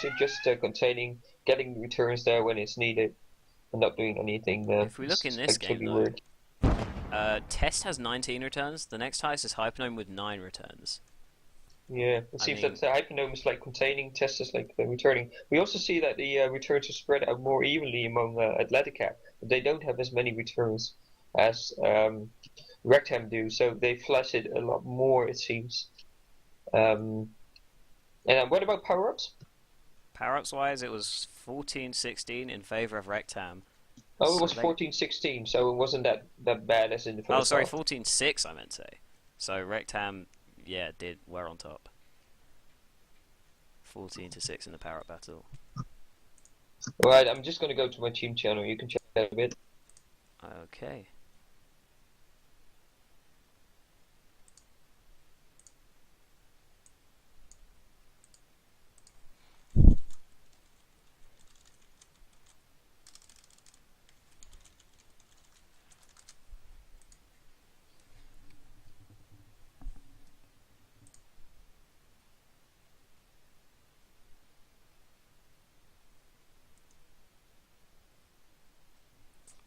focusing just containing, getting returns there when it's needed, and not doing anything If we look in this game, actually though, weird. Test has 19 returns. The next highest is Hypernome with 9 returns. Yeah, it I seems that mean, the Hypernome is like containing, Test is like returning. We also see that the returns are spread out more evenly among Athletica. They don't have as many returns as Rectam do, so they flash it a lot more, it seems. Um, and what about power-ups? power-ups wise, it was 14-16 in favor of Rectam. Oh, it So was they 14-16, so it wasn't that bad as in the Oh, first sorry, half. 14-6 I meant to say. So Rectam, yeah, were on top. 14-6 in the power up battle. Right, I'm just gonna go to my team channel. You can check that a bit. Okay.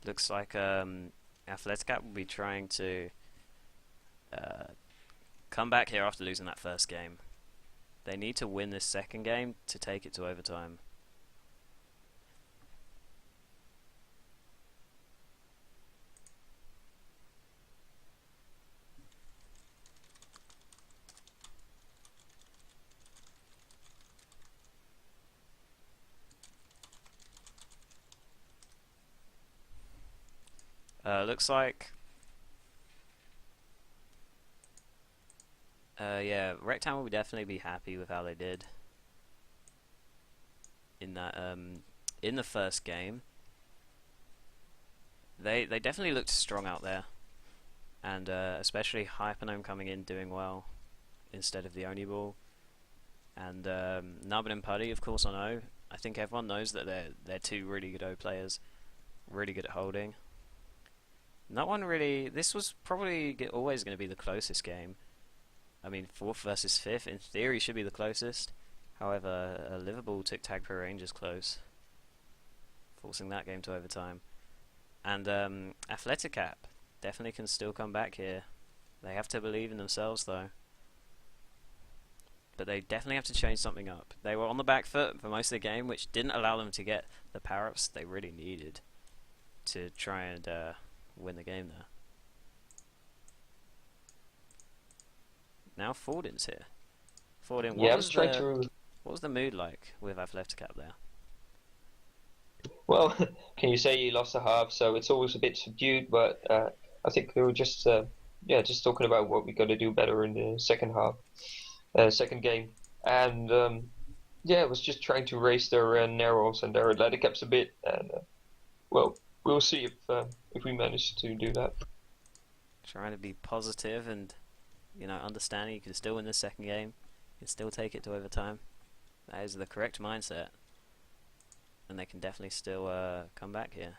Looks like Athletic will be trying to uh, come back here after losing that first game. They need to win this second game to take it to overtime. Looks like yeah, Rectam will definitely be happy with how they did in that in the first game. They definitely looked strong out there, and especially Hypernome coming in doing well instead of the Oni Ball, and Nubbin and Putty. Of course, I know. I think everyone knows that they're two really good O players, really good at holding. No one really. This was probably always going to be the closest game. I mean, fourth versus fifth, in theory, should be the closest. However, Liverpool took Tag Pro Rangers close, forcing that game to overtime. And Athleticap definitely can still come back here. They have to believe in themselves, though. But they definitely have to change something up. They were on the back foot for most of the game, which didn't allow them to get the power-ups they really needed to try and win the game there. Now Fordin's here. Fordin, Yeah, I was trying to. what was the mood like with Athleticap there? Well, can you say you lost a half? So it's always a bit subdued, but I think we were just yeah, just talking about what we got to do better in the second half, second game, and yeah, it was just trying to raise their narrows and their athletic caps a bit, and well, we'll see if we manage to do that. Trying to be positive and, understanding you can still win the second game, you can still take it to overtime. That is the correct mindset, and they can definitely still come back here.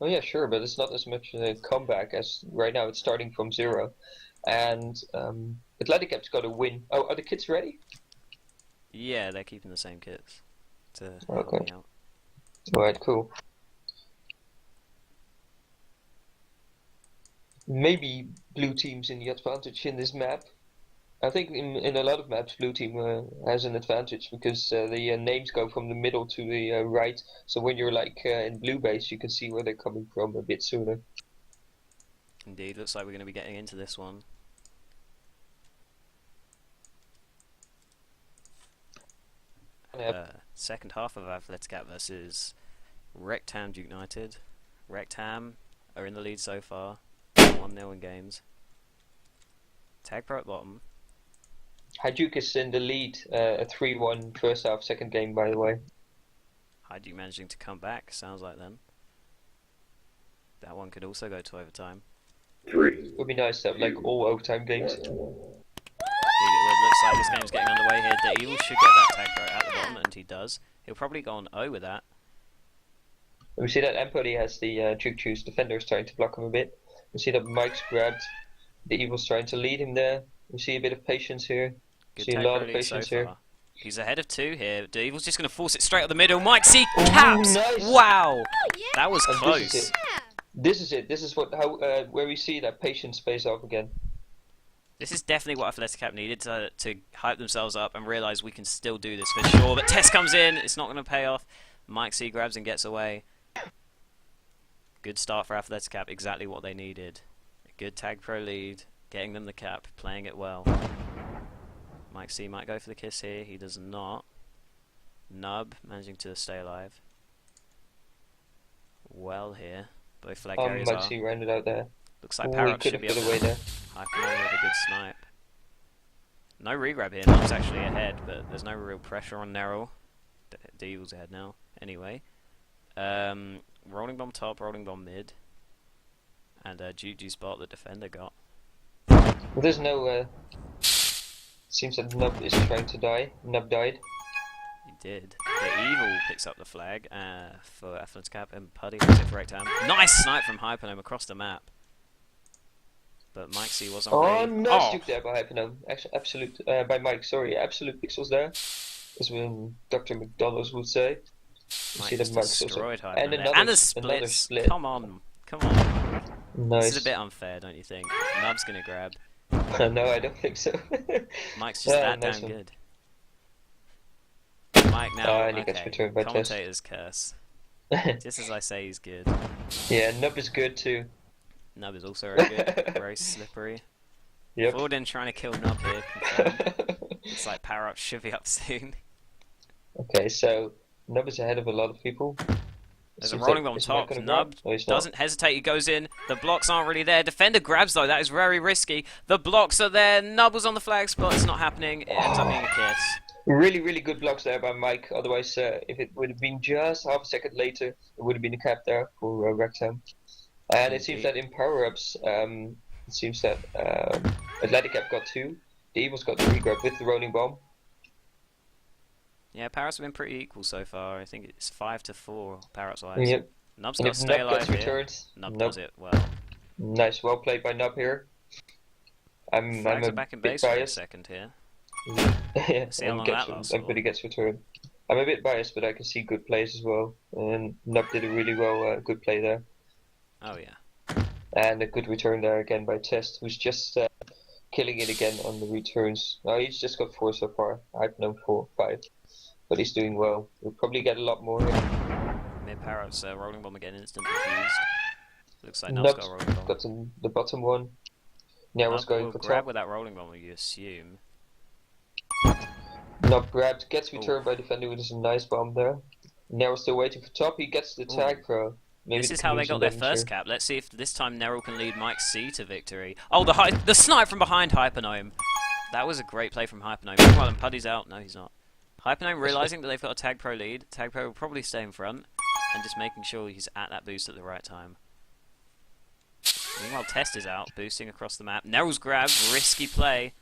Oh yeah, sure, but it's not as much a comeback as right now. It's starting from zero, and athletic cap's got to win. Oh, are the kids ready? Yeah, they're keeping the same kits to help Okay, me out. all right, cool. Maybe blue team's in the advantage in this map. I think in a lot of maps, blue team has an advantage because the names go from the middle to the right. So when you're like in blue base, you can see where they're coming from a bit sooner. Indeed, looks like we're going to be getting into this one. Second half of Athletic versus Rectam United. Rectam are in the lead so far, 1-0 in games. Tag Pro at bottom. Hajduk is in the lead, a 3-1 first half, second game, by the way. Hajduk managing to come back, sounds like then. That one could also go to overtime. It would be nice to have like all overtime games. It looks like this game's getting underway here. The Evil should get that tag Pro at the bottom, and he does. He'll probably go on O with that. We see that Empody has the Choo-Choo's defenders trying to block him a bit. We see that Mike's grabbed. The Evil's trying to lead him there. We see a bit of patience here. Good See a tag lot Pro of lead so patience here. far. He's ahead of 2 here. The Evil's just going to force it straight up the middle. Mike C Oh, caps! nice. Wow! Oh, yeah. That was And close. This is it. This is where we see that patience pays off again. This is definitely what Athletic Cap needed to hype themselves up and realise we can still do this for sure. But Test comes in. It's not going to pay off. Mike C grabs and gets away. Good start for Athletic Cap. Exactly what they needed. A good Tag Pro lead. Getting them the cap. Playing it well. Mike C might go for the kiss here. He does not. Nub managing to stay alive. Well here. Both flag carriers Mike are. C rounded out there. Looks like He Parrot could should have be got up away there. there. Hyphen with a good snipe. No regrab here. Nub's actually ahead, but there's no real pressure on Neril. Devil's ahead now. Anyway. Rolling bomb top, rolling bomb mid. And Juju spot the defender got. Well, there's no. Seems that Nub is trying to die. Nub died. He did. The Evil picks up the flag for Athletic Cap and Putty has it for Rectam. Nice snipe from Hypernome across the map. But Mike C was on Oh, ready. nice juke there by Hypernome. Absolute, by Mike, sorry. Absolute pixels there. As when Dr. McDonald's would say. You Mike see just that Mike's destroyed also. Hypernome. And the splits. split. Come on. Come on. Nice. This is a bit unfair, don't you think? Nub's gonna grab. No, I don't think so. Mike's just that nice damn one. good. Mike now, And he gets returned by Test. commentator's curse. Just as I say he's good. Yeah, Nub is good too. Nub is also very good. Very slippery. Yep. Forden trying to kill Nub here. Confirmed. It's like power up should be up soon. Okay, so Nub is ahead of a lot of people. There's a Seems rolling like- bomb is top. gonna Nub grab? No, he's not. doesn't hesitate. He goes in. The blocks aren't really there. Defender grabs though. That is very risky. The blocks are there. Nub was on the flag spot. It's not happening. It ends up being a kiss. Really, really good blocks there by Mike. Otherwise, if it would have been just half a second later, it would have been a cap there for Rectam. And it seems that in power-ups, it seems that Athletic Cap got 2. The Evils got 3 grab with the rolling bomb. Yeah, Parrots have been pretty equal so far. I think it's 5-4 Parrots wise. Yep. Nub's And got if to stay Nub alive gets here. returned, Nub Nub- does it well. Nice, well played by Nub here. I'm Flags a are back in bit base for a biased. second here. Yeah, See how long that lasts and for. Buddy gets returned. I'm a bit biased, but I can see good plays as well. And Nub did a really well, good play there. Oh yeah. And a good return there again by Test, who's just killing it again on the returns. Now he's just got 4 so far. I've known 4, 5. But he's doing well. We'll probably get a lot more here. Mid Parrots rolling bomb again, instant defused. Looks like Nub's got a rolling bomb. got the bottom one. Narrow's Nub going will for grab top. with that rolling bomb, you assume. Nub grabbed, gets returned by defender with a nice bomb there. Narrow's still waiting for top. He gets the tag pro. Maybe This the is how they collusion got their doesn't first show. cap. Let's see if this time Neril can lead Mike C to victory. Oh, the snipe from behind Hypernome. That was a great play from Hypernome. Meanwhile, Puddy's out. No, he's not. Hypernome realizing that they've got a Tag Pro lead. Tag Pro will probably stay in front and just making sure he's at that boost at the right time. Meanwhile, Test is out, boosting across the map. Neril's grabbed, risky play.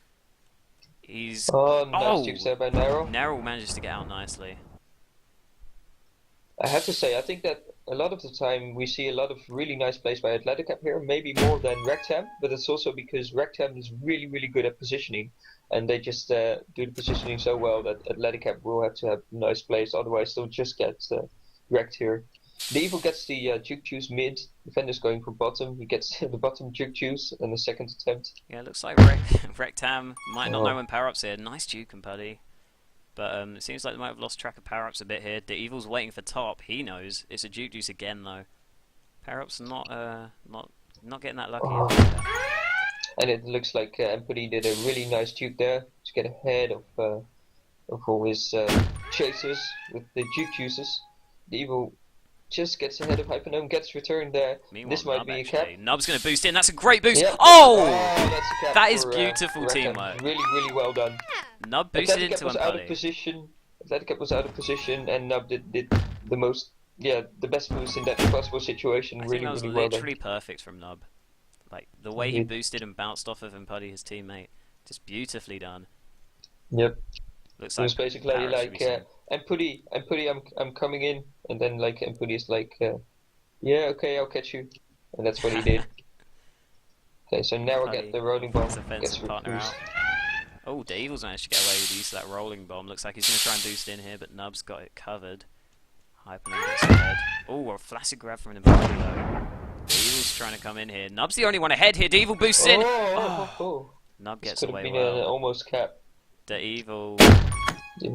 He's... Oh, nice juke there by Narrow. Neril manages to get out nicely. I have to say, I think that a lot of the time we see a lot of really nice plays by Athletic Cap here, maybe more than Rectam, but it's also because Rectam is really, really good at positioning, and they just do the positioning so well that Athletic Cap will have to have nice plays, otherwise they'll just get wrecked here. The Evil gets the juke juice mid, defender's going for bottom, he gets the bottom juke juice in the second attempt. Yeah, it looks like Rectam might not know when power-up's here. Nice juke and Puddy. But it seems like they might have lost track of power-ups a bit here. The Evil's waiting for top. He knows. It's a juke juice again, though. Power-ups not getting that lucky. And it looks like Empathy did a really nice juke there to get ahead of all his chasers with the juke juices. The Evil just gets ahead of Hypernome, gets returned there. Meanwhile, This might Nub, be a actually. cap. Nub's going to boost in. That's a great boost. Yep. Oh! That's a cap That is for, beautiful Rectam. teamwork. Really, really well done. Nub boosted Athletic Cap into was out of Puddy. position. Athletic Cap was out of position, and Nub did the most, the best boost in that possible situation. I really, think that was really well done. literally perfect from Nub. Like, the way he boosted and bounced off of Puddy, his teammate. Just beautifully done. Yep. Looks It was like basically Parrot should like, be seen. Empathy, I'm coming in, and then like Empathy is like, yeah, okay, I'll catch you, and that's what he did. Okay, so now we'll Puddy, get the rolling bomb. his offensive Gets partner recruits. out. Oh, the Evil's managed to get away with the use of that rolling bomb. Looks like he's going to try and boost in here, but Nub's got it covered. Hyperman gets ahead. Oh, a flaccid grab from an Impari though. The Evil's trying to come in here. Nub's the only one ahead here. The Evil boosts in. Oh. Nub This gets could have away been well. an almost cap. The Evil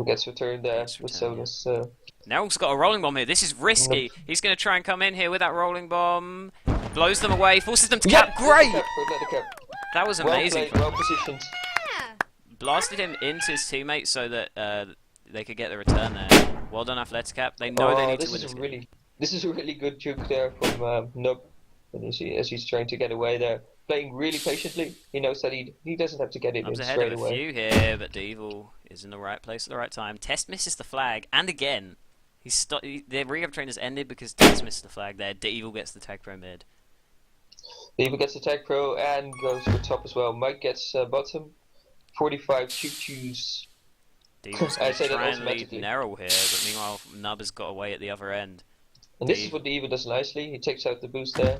Gets returned there Gets with returned, Solus. Neryl's got a rolling bomb here. This is risky. Nope. He's going to try and come in here with that rolling bomb. Blows them away. Forces them to cap. Great! Cap. That was Well amazing. played, well positioned. Blasted him into his teammates so that they could get the return there. Well done, Athletic Cap. They know they need to win this game. This is a really good juke there from Nub. And you see, as he's trying to get away there, playing really patiently. He knows that he doesn't have to get it Nub's in ahead straight of a away. few here, but Devil is in the right place at the right time. Test misses the flag, and again, the rehab train has ended because Test missed the flag there. Devil gets the tag pro mid. Devil gets the tag pro and goes for top as well. Mike gets bottom. 45 choo-choos. Devil's I going say to that try and lead automatically. Neryl here, but meanwhile, Nub has got away at the other end. And this is what the Evil does nicely. He takes out the boost there.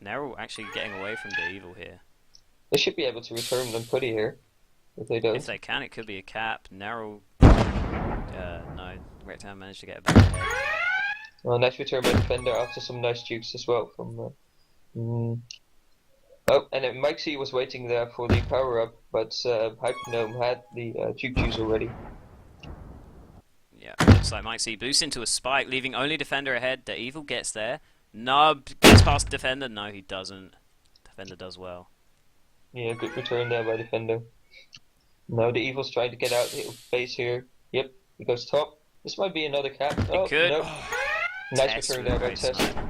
Neryl actually getting away from the Evil here. They should be able to return them pretty here. If they don't. If they can, it could be a cap. Neryl... no. Rectam managed to get a back ahead. Well, nice return by Defender after some nice jukes as well from... Oh, and then Mike C was waiting there for the power-up, but Hypernome had the juke already. Yeah, looks like Mike C boosts into a spike, leaving only Defender ahead. The Evil gets there. Nub gets past Defender. No, he doesn't. Defender does well. Yeah, good return there by Defender. Now the Evil's trying to get out of base here. Yep, he goes top. This might be another cap. Oh, could. no. Nice Test return with there by great Test. snipe.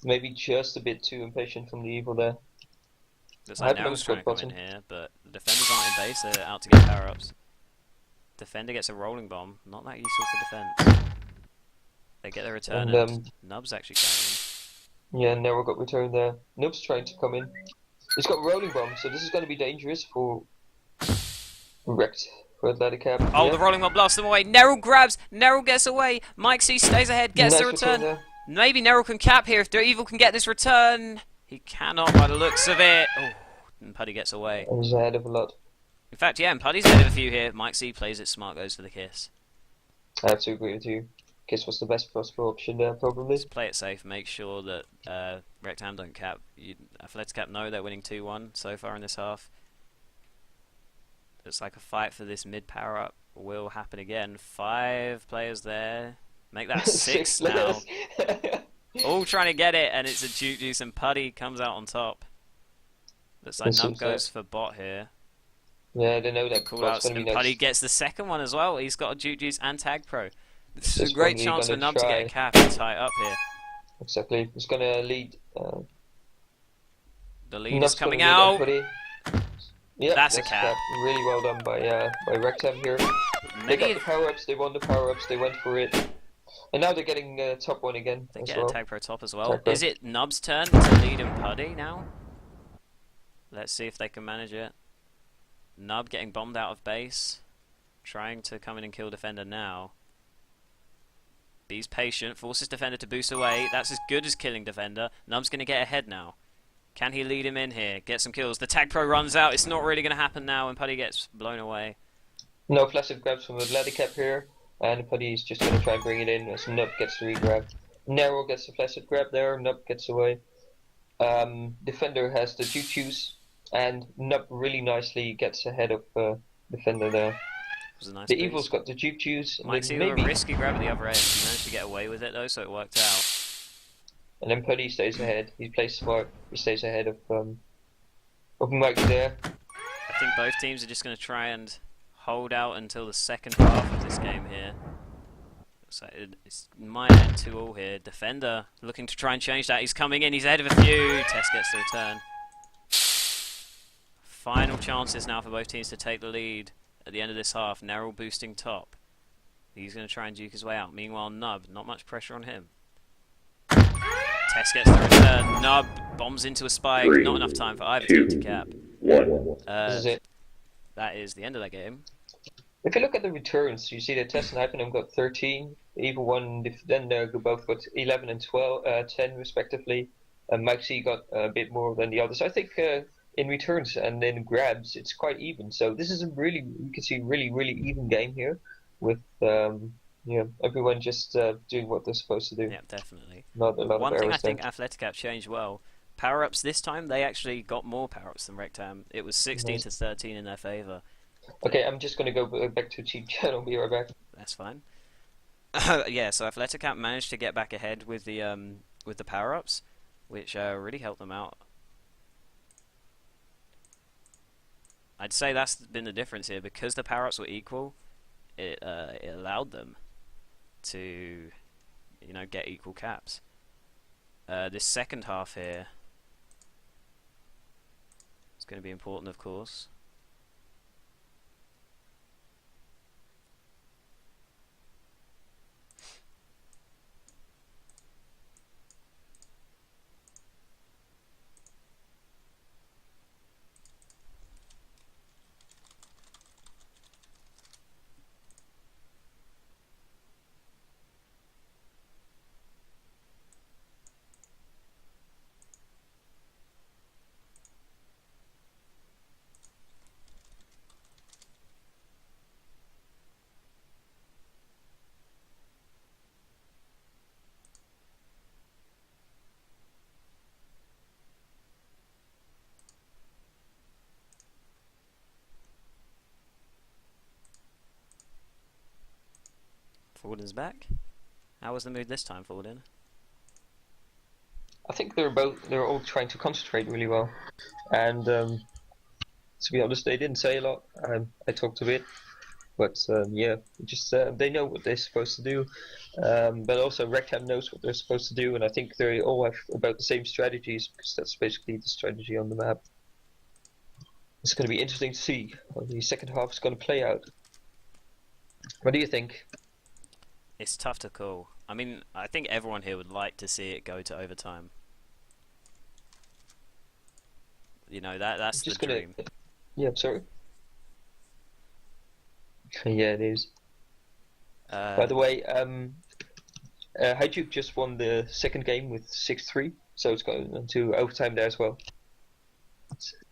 Maybe just a bit too impatient from the Evil there. Looks like Hypernome's Neryl's trying to come bottom. in here, but the Defenders aren't in base. They're out to get power-ups. Defender gets a rolling bomb. Not that useful for defense. They get the return, and Nub's actually carrying. Yeah, Neryl got returned there. Noob's trying to come in. He's got rolling bomb, so this is going to be dangerous for Wrecked for Athletic Cap. Oh, yeah. the rolling bomb blasts them away. Neryl grabs. Neryl gets away. Mike C stays ahead, gets Nice the return. there. Maybe Neryl can cap here if the Evil can get this return. He cannot by the looks of it. Oh, and Puddy gets away. And he's ahead of a lot. In fact, yeah, and Puddy's ahead of a few here. Mike C plays it smart, goes for the kiss. I have to agree with you. Kiss was the best possible option there, probably. Just play it safe. Make sure that Rectam don't cap. Athletic Cap know they're winning 2-1 so far in this half. Looks like a fight for this mid power up will happen again. 5 players there. Make that 6 now. All trying to get it, and it's a Juke Juice, and Puddy comes out on top. Looks like Nub goes for bot here. Yeah, they know that. Cool outs, and nice. Puddy gets the second one as well. He's got a Juke Juice and Tag Pro. This is a great chance for Nub to get a cap and tie it up here. Exactly. He's going to lead. The lead is coming out. Yeah, that's a cap. Really well done by Rectam here. They got the power-ups, they won the power-ups, they went for it. And now they're getting top one again. They get a Tag Pro top as well. Pro. Is it Nub's turn to lead and Puddy now? Let's see if they can manage it. Nub getting bombed out of base. Trying to come in and kill Defender now. He's patient, forces Defender to boost away. That's as good as killing Defender. Nub's going to get ahead now. Can he lead him in here? Get some kills. The Tag Pro runs out. It's not really going to happen now, and Puddy gets blown away. No flaccid grabs from Athletic Cap here. And Puddy's just going to try and bring it in as Nub gets the re-grab. Neryl gets the flaccid grab there. Nub gets away. Defender has the Juke, and Nub really nicely gets ahead of Defender there. Nice the boost. Evil's got the Juke, Might see a risky grab at the other end. He managed to get away with it though, so it worked out. And then Puddy stays ahead. He plays smart. He stays ahead of Mike there. I think both teams are just going to try and hold out until the second half of this game here. So it's might end 2-2 here. Defender looking to try and change that. He's coming in. He's ahead of a few. Test gets the return. Final chances now for both teams to take the lead at the end of this half. Neryl boosting top. He's going to try and juke his way out. Meanwhile, Nub, not much pressure on him. Test gets the return. Nub bombs into a spike. Not enough time for either team to cap. This is it. That is the end of that game. If you look at the returns, you see that Test and Hypernome got 13. The Evil 1 Defender both got 11 and 10 respectively. Mike C got a bit more than the others. I think in returns and in grabs, it's quite even. So this is a really, you can see really even game here with everyone just doing what they're supposed to do. Yeah, definitely. Not a lot of One thing I errors there. think Athletic changed well. Power-ups this time, they actually got more power-ups than Rectam. It was 16 Nice. to 13 in their favor. Okay, I'm just gonna go back to cheat chat. I'll be right back. That's fine. Yeah, so Athletic managed to get back ahead with the power-ups, which really helped them out. I'd say that's been the difference here because the power-ups were equal. It allowed them to, get equal caps. This second half here is going to be important, of course. Forden's back. How was the mood this time, Forden? I think they're all trying to concentrate really well, and to be honest, they didn't say a lot. I talked a bit, but yeah, just they know what they're supposed to do. But also Rectam knows what they're supposed to do, and I think they all have about the same strategies because that's basically the strategy on the map. It's going to be interesting to see how the second half is going to play out. What do you think? It's tough to call. I mean, I think everyone here would like to see it go to overtime. That's the dream. Yeah, sorry. Yeah, it is. By the way, Hajduk just won the second game with 6-3, so it's going into overtime there as well.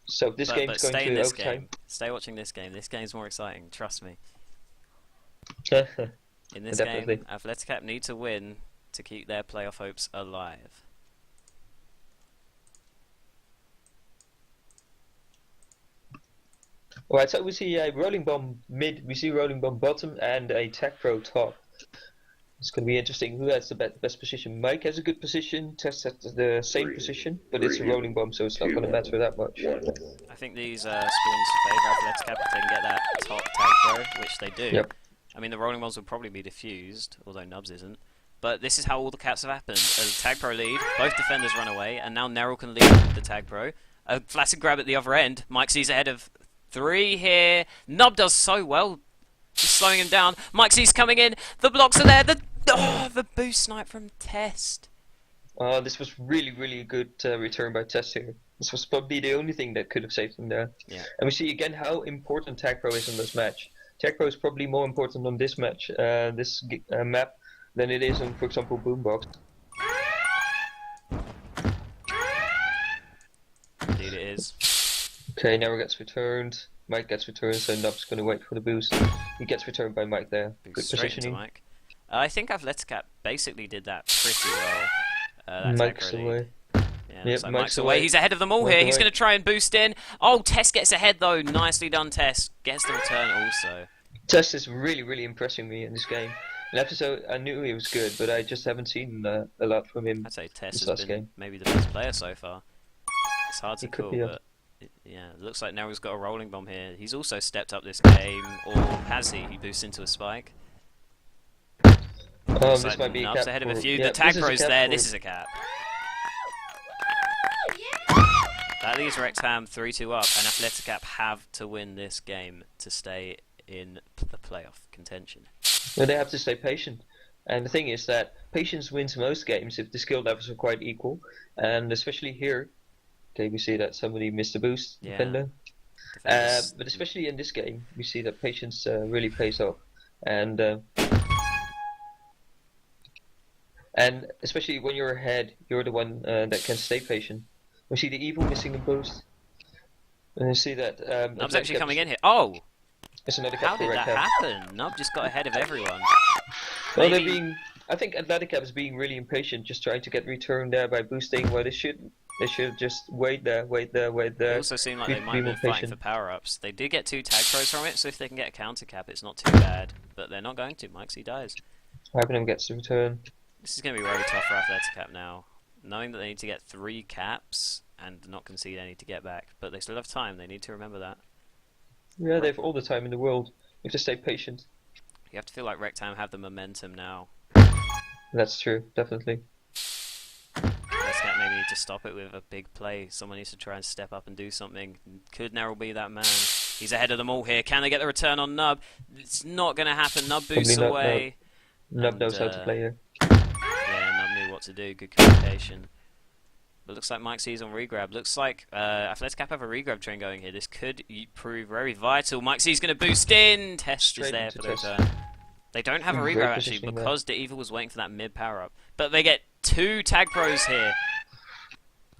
So this game's going to overtime. Stay watching this game. This game's more exciting. Trust me. In this Definitely. game, Athletic need to win to keep their playoff hopes alive. Alright, so we see a rolling bomb mid, we see rolling bomb bottom, and a tech pro top. It's going to be interesting. Who has the best position? Mike has a good position. Tess has the same position, but it's a rolling bomb, so it's not going to matter that much. I think these spawns favour Athletic if they can get that top tag pro, which they do. Yep. I mean, the rolling bombs will probably be diffused, although Nubs isn't. But this is how all the caps have happened. A tag pro lead, both defenders run away, and now Neryl can lead the tag pro. A flaccid grab at the other end. Mike sees ahead of 3 here. Nub does so well, just slowing him down. Mike sees coming in. The blocks are there. The boost snipe from Test. This was really good return by Tess here. This was probably the only thing that could have saved him there. Yeah. And we see again how important tag pro is in this match. Tag pro is probably more important on this match, this map, than it is on, for example, Boombox. Indeed it is. Okay, Neryl gets returned. Mike gets returned, so Nub's going to wait for the boost. He gets returned by Mike there. Boost Good straight positioning. into Mike. I think Athletic basically did that pretty well. Mike's away. Yeah, Yep, so Mike's away. away. He's ahead of them all Mike's here. away. He's going to try and boost in. Oh, Tess gets ahead though. Nicely done, Tess. Gets the return also. Tess is really impressing me in this game. And after so, I knew he was good, but I just haven't seen a lot from him. I'd say Tess this has last been game. maybe the best player so far. It's hard to He could call, be, yeah. but yeah, it looks like now he's got a rolling bomb here. He's also stepped up this game, or has he? He boosts into a spike. This Like might be a Nub's cap ahead of for- a few. yeah, The tag this is a pro's cap there. for- This is a cap. That leaves Rectam 3-2 up, and Athletic have to win this game to stay in the playoff contention. Well, they have to stay patient. And the thing is that patience wins most games if the skill levels are quite equal. And especially here, okay, we see that somebody missed a boost, Yeah. defender. Defenders- But especially in this game, we see that patience really pays off. And especially when you're ahead, you're the one that can stay patient. We see the evil missing a boost. And you see that Nub's actually Athletic coming is, in here. Oh! is another cap How for did Red that Cam. happen? Nub just got ahead of everyone. Well, they're Maybe being. I think Athletic is being really impatient, just trying to get return there by boosting. Where they should just wait there, wait there, wait it there. also seemed like Be, they might be have more been fighting patient. for power-ups. They did get 2 tag throws from it, so if they can get a counter cap, it's not too bad. But they're not going to. Mikesy dies. Hyphenum gets the return. This is going to be very tough for Athletic Cap now. Knowing that they need to get 3 caps and not concede any to get back. But they still have time. They need to remember that. Yeah, they have all the time in the world. You have to stay patient. You have to feel like Rectam have the momentum now. That's true, definitely. Athletic maybe need to stop it with a big play. Someone needs to try and step up and do something. Could Neril be that man? He's ahead of them all here. Can they get the return on Nub? It's not going to happen. Nub boosts Probably not. away. Nub And, knows how to play here. Yeah, Nub knew what to do. Good communication. But looks like Mike C's on regrab. Looks like Athletic Cap have a regrab train going here. This could prove very vital. Mike C's going to boost in. Test Straight is there into for the Test. return. They don't have a Great regrab actually positioning because the Evil was waiting for that mid power up. But they get 2 tag pros here.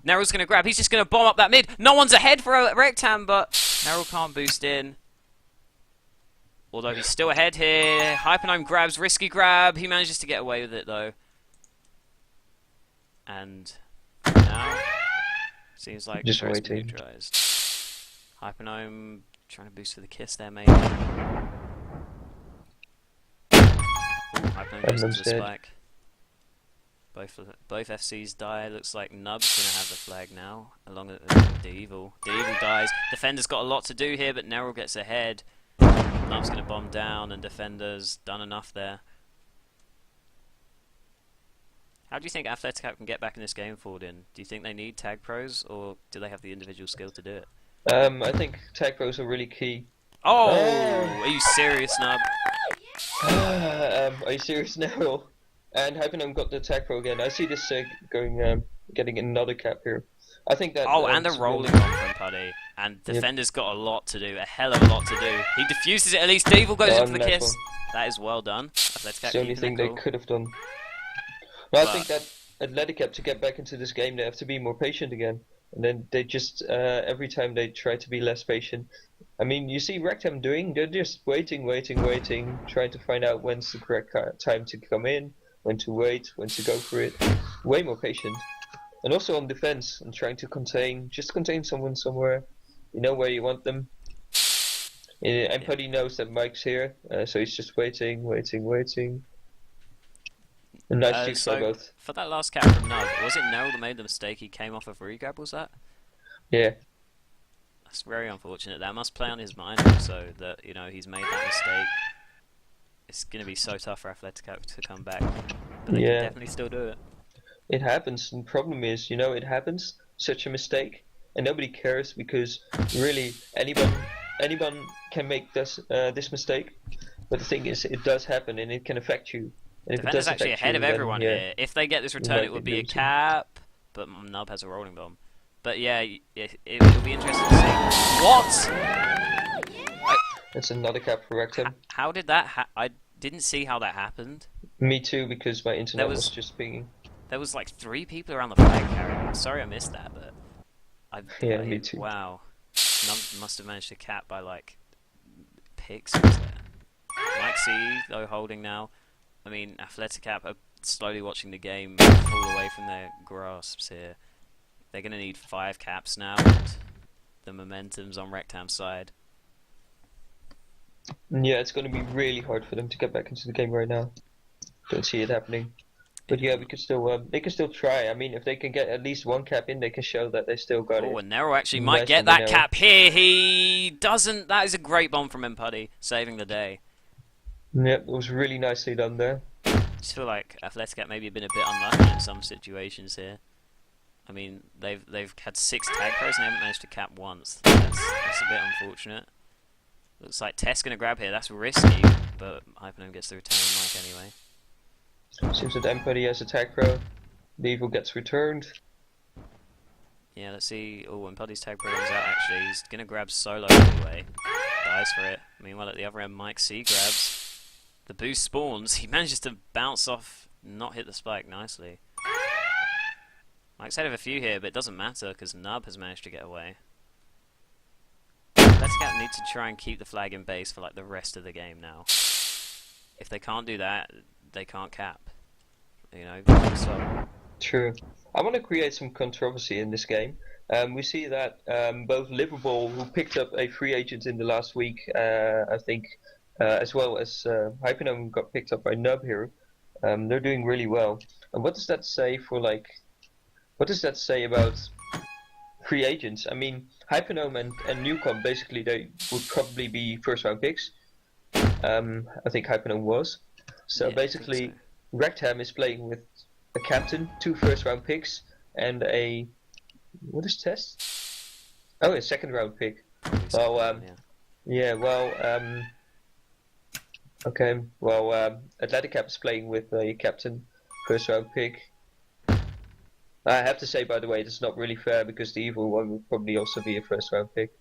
Neril's going to grab. He's just going to bomb up that mid. No one's ahead for a Rectam, but Neril can't boost in. Although he's still ahead here. Hypernome grabs. Risky grab. He manages to get away with it though. And now seems like Just Ferret's been waiting. neutralized. Hypernome trying to boost for the kiss there, maybe. Ooh, Hypernome goes into the dead. spike. Both FCs die. Looks like Nub's gonna have the flag now, along with the Evil. The Evil dies. Defender's got a lot to do here, but Neril gets ahead. Nub's gonna bomb down, and Defender's done enough there. How do you think Athletic Cap can get back in this game forward in? Do you think they need tag pros, or do they have the individual skill to do it? I think tag pros are really key. Oh! Oh. Are you serious, Nub? Are you serious now? And Hyphenum got the tag pro again. I see this getting another cap here. I think that. Oh, and a rolling one from Putty. And Defender's got a lot to do, a hell of a lot to do. He diffuses it at least. Devil goes into the kiss. That is well done. That's the only thing they could have done. No, I think that Athletic Cap, to get back into this game, they have to be more patient again. And then they just, every time they try to be less patient. I mean, you see Rectam doing, they're just waiting, trying to find out when's the correct time to come in, when to wait, when to go for it. Way more patient. And also on defense, and trying to contain someone somewhere. You know where you want them. And Putty knows that Mike's here, so he's just waiting. A nice juke by both. For that last cap from Nub, was it Neril that made the mistake? He came off of regrab, was that? Yeah. That's very unfortunate. That must play on his mind also, that, you know, he's made that mistake. It's going to be so tough for Athletic to come back. But they can definitely still do it. It happens, and the problem is, it happens, such a mistake, and nobody cares because really anyone can make this mistake. But the thing is, it does happen, and it can affect you. And Defender's actually ahead of everyone here. If they get this return, it would be a cap, but Nub has a rolling bomb. But yeah, it'll be interesting to see. What? That's another cap for Rectam. How did that I didn't see how that happened. Me too, because my internet was just pinging. There was like 3 people around the flag carrier. Sorry I missed that, but... me too. Wow. Nub must have managed to cap by like... pixels there. Mike C, though, holding now. I mean, Athletic Cap are slowly watching the game fall away from their grasps here. They're going to need 5 caps now, and the momentum's on Rectam's side. Yeah, it's going to be really hard for them to get back into the game right now. Don't see it happening. But yeah, we could still, they can still try. I mean, if they can get at least 1 cap in, they can show that they still got it. Oh, and Neril actually might get that cap here. He doesn't. That is a great bomb from Mpuddy, saving the day. Yep, it was really nicely done there. I just feel like Athletic Cap maybe been a bit unlucky in some situations here. I mean, they've had 6 tag pros and they haven't managed to cap once. That's a bit unfortunate. Looks like Tess gonna grab here. That's risky, but Hypernome gets the return on Mike anyway. Seems that Mpuddy has a tag pro. The Evil gets returned. Yeah, let's see. Oh, Mpuddy's tag pro goes out actually. He's gonna grab solo anyway. Dies for it. Meanwhile, at the other end, Mike C grabs. The boost spawns. He manages to bounce off, not hit the spike nicely. Mike's ahead of a few here, but it doesn't matter because Nub has managed to get away. Let's Cap need to try and keep the flag in base for like the rest of the game now. If they can't do that, they can't cap. You know, so True. I want to create some controversy in this game. We see that both Liverpool, who picked up a free agent in the last week, I think, as well as Hyphenome got picked up by Nub here. They're doing really well. And what does that say for like? What does that say about free agents? I mean, Hyphenome and Newcomb basically they would probably be first round picks. I think Hyphenome was. So yeah, basically, so. Rectam is playing with a captain, 2 first round picks, and a what is test? Oh, a second round pick. Well, yeah. Well, okay. Well, Athletic Cap is playing with a captain, first round pick. I have to say, by the way, it's not really fair because the evil one would probably also be a first round pick.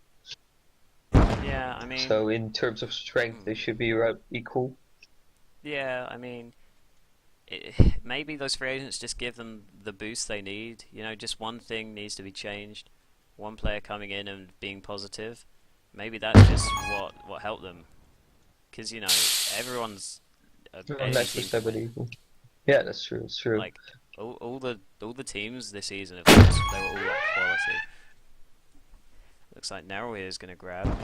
Yeah, I mean. So in terms of strength, they should be around equal. Yeah, I mean, maybe those free agents just give them the boost they need. You know, just one thing needs to be changed. One player coming in and being positive. Maybe that's just what helped them. Because, you know, everyone's... Evil. Yeah, that's true. It's true. Like, all the teams this season, of course, they were all like quality. Looks like Neril is going to grab,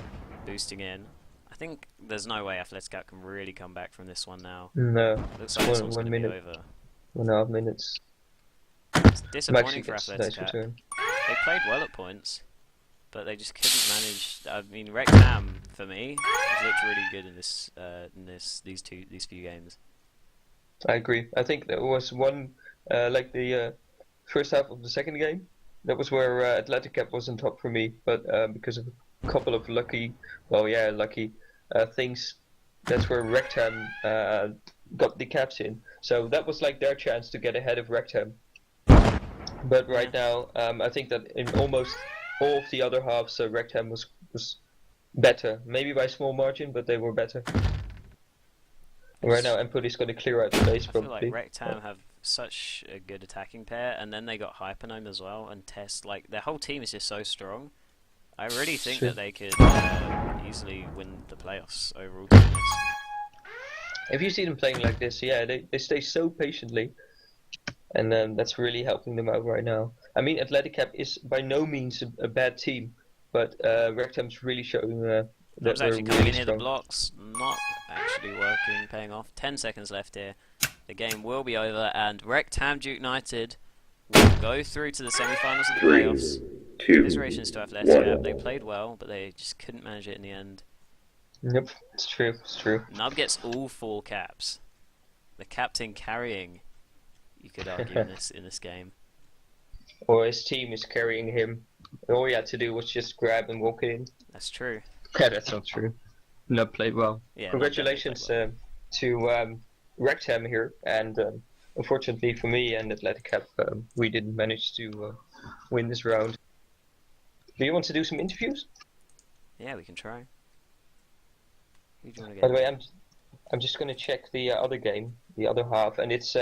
boosting in. I think there's no way Athletic can really come back from this one now. No. Looks like this one's going to be over. 1.5 minutes. It's disappointing for Athletic. They played well at points, but they just couldn't manage. I mean, Rectam for me has looked really good in these few games. I agree. I think there was one like the first half of the second game. That was where Athletic Cap was on top for me, but because of a couple of lucky things, that's where Rectam got the caps in. So that was like their chance to get ahead of Rectam. But right now, I think that in almost all of the other halves, Rectam was better. Maybe by a small margin, but they were better. And right now, Empuri's going to clear out the base probably. I feel like Rectam have such a good attacking pair, and then they got Hyphenome as well, and Test. Like, their whole team is just so strong. I really think that they could easily win the playoffs overall. If you see them playing like this, yeah, they stay so patiently, and that's really helping them out right now. I mean, Athletic Cap is by no means a bad team, but Rectam's really showing that they're actually really coming in here, strong. the blocks not actually working, paying off. 10 seconds left here. The game will be over, and Rectam Duke United will go through to the semi-finals of the playoffs. Commiserations to Athletic Cap. They played well, but they just couldn't manage it in the end. Yep, it's true. It's true. Nub gets all 4 caps. The captain carrying, you could argue, in this game. Or his team is carrying him. All he had to do was just grab and walk in. That's true. Yeah, that's not true. Nub played well. Yeah, congratulations to Rectam here, and unfortunately for me and Athletic Cap, we didn't manage to win this round. Do you want to do some interviews? Yeah, we can try. Who do you want to get? By the way, I'm just going to check the other game, the other half, and it's